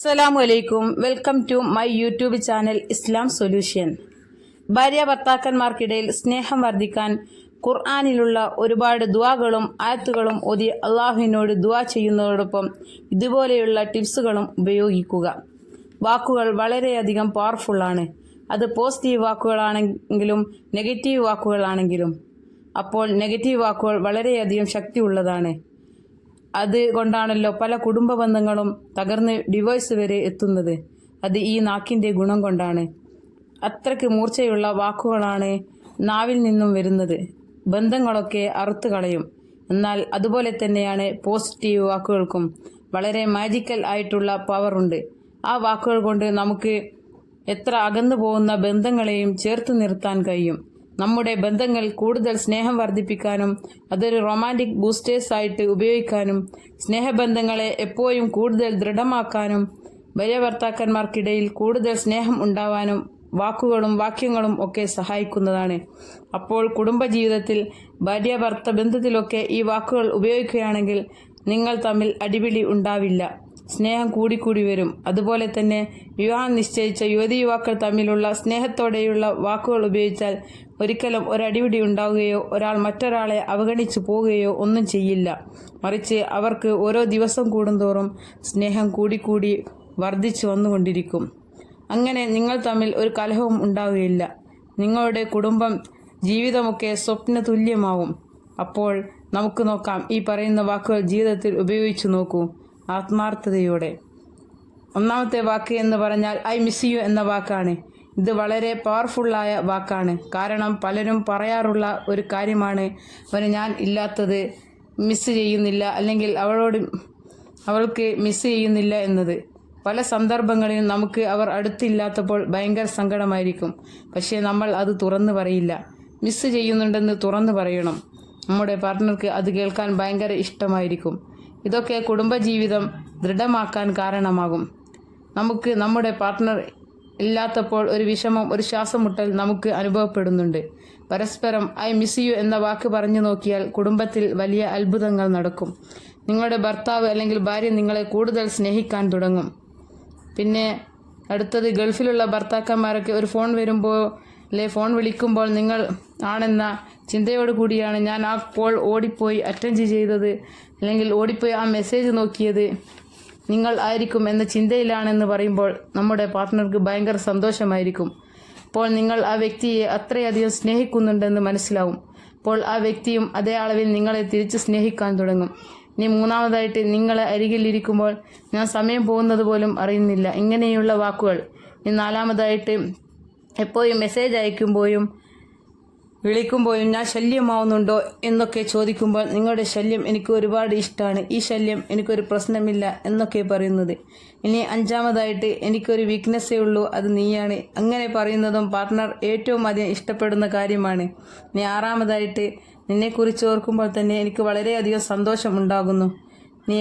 അസ്സലാമു welcome to my YouTube channel Islam solution. ഭാര്യ ഭർത്താക്കന്മാർക്കിടയിൽ സ്നേഹം വർദ്ധിക്കാൻ ഖുർആനിലുള്ള ഒരുപാട് ദുആകളും ആയത്തുകളും ഓതി അള്ളാഹുവിനോട് ദുആ ചെയ്യുന്നതോടൊപ്പം ഇതുപോലെയുള്ള ടിപ്സുകളും ഉപയോഗിക്കുക. വാക്കുകൾ വളരെയധികം പവർഫുള്ളാണ്. അത് പോസിറ്റീവ് വാക്കുകളാണെങ്കിലും നെഗറ്റീവ് വാക്കുകളാണെങ്കിലും. അപ്പോൾ നെഗറ്റീവ് വാക്കുകൾ വളരെയധികം ശക്തിയുള്ളതാണ്. അതുകൊണ്ടാണല്ലോ പല കുടുംബ ബന്ധങ്ങളും തകർന്ന് ഡിവോഴ്സ് വരെ എത്തുന്നത്. അത് ഈ നാക്കിൻ്റെ ഗുണം കൊണ്ടാണ്. അത്രയ്ക്ക് മൂർച്ചയുള്ള വാക്കുകളാണ് നാവിൽ നിന്നും വരുന്നത്. ബന്ധങ്ങളൊക്കെ അറുത്തു കളയും. എന്നാൽ അതുപോലെ തന്നെയാണ് പോസിറ്റീവ് വാക്കുകൾക്കും വളരെ മാജിക്കൽ ആയിട്ടുള്ള പവറുണ്ട്. ആ വാക്കുകൾ കൊണ്ട് നമുക്ക് എത്ര അകന്നു പോകുന്ന ബന്ധങ്ങളെയും ചേർത്ത് നിർത്താൻ കഴിയും. നമ്മുടെ ബന്ധങ്ങൾ കൂടുതൽ സ്നേഹം വർദ്ധിപ്പിക്കാനും അതൊരു റൊമാൻറ്റിക് ബൂസ്റ്റേഴ്സ് ആയിട്ട് ഉപയോഗിക്കാനും സ്നേഹബന്ധങ്ങളെ എപ്പോഴും കൂടുതൽ ദൃഢമാക്കാനും ഭാര്യ ഭർത്താക്കന്മാർക്കിടയിൽ കൂടുതൽ സ്നേഹം ഉണ്ടാവാനും വാക്കുകളും വാക്യങ്ങളും ഒക്കെ സഹായിക്കുന്നതാണ്. അപ്പോൾ കുടുംബജീവിതത്തിൽ ഭാര്യ ഭർത്ത ബന്ധത്തിലൊക്കെ ഈ വാക്കുകൾ ഉപയോഗിക്കുകയാണെങ്കിൽ നിങ്ങൾ തമ്മിൽ അടിപിടി ഉണ്ടാവില്ല. സ്നേഹം കൂടിക്കൂടി വരും. അതുപോലെ തന്നെ വിവാഹം നിശ്ചയിച്ച യുവതി യുവാക്കൾ തമ്മിലുള്ള സ്നേഹത്തോടെയുള്ള വാക്കുകൾ ഉപയോഗിച്ചാൽ ഒരിക്കലും ഒരടിപിടി ഉണ്ടാവുകയോ ഒരാൾ മറ്റൊരാളെ അവഗണിച്ചു പോവുകയോ ഒന്നും ചെയ്യില്ല. മറിച്ച് അവർക്ക് ഓരോ ദിവസം കൂടുന്തോറും സ്നേഹം കൂടിക്കൂടി വർദ്ധിച്ചു വന്നുകൊണ്ടിരിക്കും. അങ്ങനെ നിങ്ങൾ തമ്മിൽ ഒരു കലഹവും ഉണ്ടാവുകയില്ല. നിങ്ങളുടെ കുടുംബം ജീവിതമൊക്കെ സ്വപ്ന തുല്യമാവും. അപ്പോൾ നമുക്ക് നോക്കാം, ഈ പറയുന്ന വാക്കുകൾ ജീവിതത്തിൽ ഉപയോഗിച്ചു നോക്കൂ ആത്മാർത്ഥതയോടെ. ഒന്നാമത്തെ വാക്ക് എന്ന് പറഞ്ഞാൽ ഐ മിസ് യു എന്ന വാക്കാണ്. ഇത് വളരെ പവർഫുള്ളായ വാക്കാണ്. കാരണം പലരും പറയാറുള്ള ഒരു കാര്യമാണ്, ഞാൻ ഇല്ലാത്തത് മിസ് ചെയ്യുന്നില്ല, അല്ലെങ്കിൽ അവൾക്ക് മിസ് ചെയ്യുന്നില്ല എന്നത്. പല സന്ദർഭങ്ങളിലും നമുക്ക് അവർ അടുത്തില്ലാത്തപ്പോൾ ഭയങ്കര സങ്കടമായിരിക്കും. പക്ഷേ നമ്മൾ അത് തുറന്നു പറയില്ല. മിസ് ചെയ്യുന്നുണ്ടെന്ന് തുറന്നു പറയണം. നമ്മുടെ പാർട്ട്ണർക്ക് അത് കേൾക്കാൻ ഭയങ്കര ഇഷ്ടമായിരിക്കും. ഇതൊക്കെ കുടുംബജീവിതം ദൃഢമാക്കാൻ കാരണമാകും. നമുക്ക് നമ്മുടെ പാർട്ട്ണർ ഇല്ലാത്തപ്പോൾ ഒരു വിഷമം, ഒരു ശ്വാസമുട്ടൽ നമുക്ക് അനുഭവപ്പെടുന്നുണ്ട്. പരസ്പരം ഐ മിസ് യു എന്ന വാക്ക് പറഞ്ഞു നോക്കിയാൽ കുടുംബത്തിൽ വലിയ അത്ഭുതങ്ങൾ നടക്കും. നിങ്ങളുടെ ഭർത്താവ് അല്ലെങ്കിൽ ഭാര്യ നിങ്ങളെ കൂടുതൽ സ്നേഹിക്കാൻ തുടങ്ങും. പിന്നെ അടുത്തത്, ഗൾഫിലുള്ള ഭർത്താക്കന്മാരൊക്കെ ഒരു ഫോൺ വരുമ്പോൾ ഫോൺ വിളിക്കുമ്പോൾ നിങ്ങൾ ആണെന്ന ചിന്തയോട് കൂടിയാണ് ഞാൻ ആ കോൾ ഓടിപ്പോയി അറ്റൻഡ് ചെയ്തത്, അല്ലെങ്കിൽ ഓടിപ്പോയി ആ മെസ്സേജ് നോക്കിയത് നിങ്ങൾ ആയിരിക്കും എന്ന ചിന്തയിലാണെന്ന് പറയുമ്പോൾ നമ്മുടെ പാർട്ട്ണർക്ക് ഭയങ്കര സന്തോഷമായിരിക്കും. അപ്പോൾ നിങ്ങൾ ആ വ്യക്തിയെ അത്രയധികം സ്നേഹിക്കുന്നുണ്ടെന്ന് മനസ്സിലാവും. അപ്പോൾ ആ വ്യക്തിയും അതേ അളവിൽ നിങ്ങളെ തിരിച്ച് സ്നേഹിക്കാൻ തുടങ്ങും. ഇനി മൂന്നാമതായിട്ട്, നിങ്ങളെ അരികിലിരിക്കുമ്പോൾ ഞാൻ സമയം പോകുന്നത് പോലും അറിയുന്നില്ല, ഇങ്ങനെയുള്ള വാക്കുകൾ. ഇനി നാലാമതായിട്ട്, എപ്പോഴും മെസ്സേജ് അയക്കുമ്പോഴും വിളിക്കുമ്പോഴും ഞാൻ ശല്യമാവുന്നുണ്ടോ എന്നൊക്കെ ചോദിക്കുമ്പോൾ നിങ്ങളുടെ ശല്യം എനിക്ക് ഒരുപാട് ഇഷ്ടമാണ്, ഈ ശല്യം എനിക്കൊരു പ്രശ്നമില്ല എന്നൊക്കെ പറയുന്നത്. ഇനി അഞ്ചാമതായിട്ട്, എനിക്കൊരു വീക്ക്നെസ്സേ ഉള്ളൂ, അത് നീയാണ്, അങ്ങനെ പറയുന്നതും പാർട്ട്ണർ ഏറ്റവും അധികം ഇഷ്ടപ്പെടുന്ന കാര്യമാണ്. ഇനി ആറാമതായിട്ട്, നിന്നെക്കുറിച്ച് ഓർക്കുമ്പോൾ തന്നെ എനിക്ക് വളരെയധികം സന്തോഷം ഉണ്ടാകുന്നു. നീ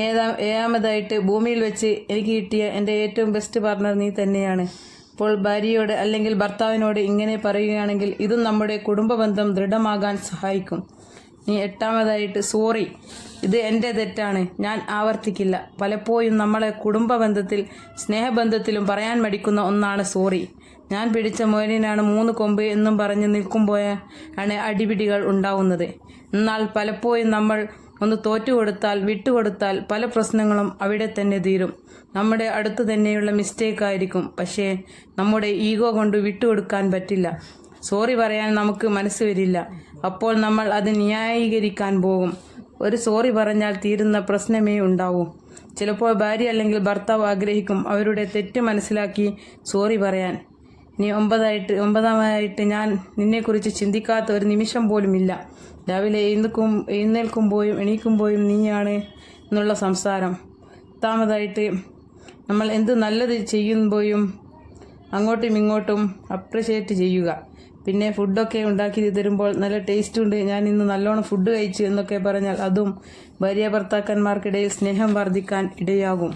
ഏഴാമതായിട്ട്, ഭൂമിയിൽ വെച്ച് എനിക്ക് കിട്ടിയ എൻ്റെ ഏറ്റവും ബെസ്റ്റ് പാർട്ട്ണർ നീ തന്നെയാണ്. അപ്പോൾ ഭാര്യയോട് അല്ലെങ്കിൽ ഭർത്താവിനോട് ഇങ്ങനെ പറയുകയാണെങ്കിൽ ഇതും നമ്മുടെ കുടുംബ ബന്ധം ദൃഢമാകാൻ സഹായിക്കും. ഇനി എട്ടാമതായിട്ട്, സോറി, ഇത് എൻ്റെ തെറ്റാണ്, ഞാൻ ആവർത്തിക്കില്ല. പലപ്പോഴും നമ്മളെ കുടുംബ ബന്ധത്തിൽ സ്നേഹബന്ധത്തിലും പറയാൻ മടിക്കുന്ന ഒന്നാണ് സോറി. ഞാൻ പിടിച്ച മുയലിനാണ് 3 കൊമ്പ് എന്നും പറഞ്ഞ് നിൽക്കുമ്പോഴാണ് അടിപിടികൾ ഉണ്ടാവുന്നത്. എന്നാൽ പലപ്പോഴും നമ്മൾ ഒന്ന് തോറ്റുകൊടുത്താൽ, വിട്ടുകൊടുത്താൽ പല പ്രശ്നങ്ങളും അവിടെ തന്നെ തീരും. നമ്മുടെ അടുത്ത് തന്നെയുള്ള മിസ്റ്റേക്ക് ആയിരിക്കും, പക്ഷേ നമ്മുടെ ഈഗോ കൊണ്ട് വിട്ടുകൊടുക്കാൻ പറ്റില്ല. സോറി പറയാൻ നമുക്ക് മനസ്സ് വരില്ല. അപ്പോൾ നമ്മൾ അത് ന്യായീകരിക്കാൻ പോകും. ഒരു സോറി പറഞ്ഞാൽ തീരുന്ന പ്രശ്നമേ ഉണ്ടാവൂ. ചിലപ്പോൾ ഭാര്യ അല്ലെങ്കിൽ ഭർത്താവ് ആഗ്രഹിക്കും അവരുടെ തെറ്റ് മനസ്സിലാക്കി സോറി പറയാൻ. ഇനി ഒമ്പതാമതായിട്ട്, ഞാൻ നിന്നെക്കുറിച്ച് ചിന്തിക്കാത്ത ഒരു നിമിഷം പോലുമില്ല. രാവിലെ എഴുന്നേൽക്കുമ്പോഴും എണീക്കുമ്പോഴും നീയാണ് എന്നുള്ള സംസാരം. പത്താമതായിട്ട്, നമ്മൾ എന്ത് നല്ലത് ചെയ്യുമ്പോഴും അങ്ങോട്ടും ഇങ്ങോട്ടും അപ്രിഷ്യേറ്റ് ചെയ്യുക. പിന്നെ ഫുഡൊക്കെ ഉണ്ടാക്കി തരുമ്പോൾ നല്ല ടേസ്റ്റ് ഉണ്ട്, ഞാൻ ഇന്ന് നല്ലോണം ഫുഡ് കഴിച്ചു എന്നൊക്കെ പറഞ്ഞാൽ അതും ഭാര്യ ഭർത്താക്കന്മാർക്കിടയിൽ സ്നേഹം വർദ്ധിക്കാൻ ഇടയാകും.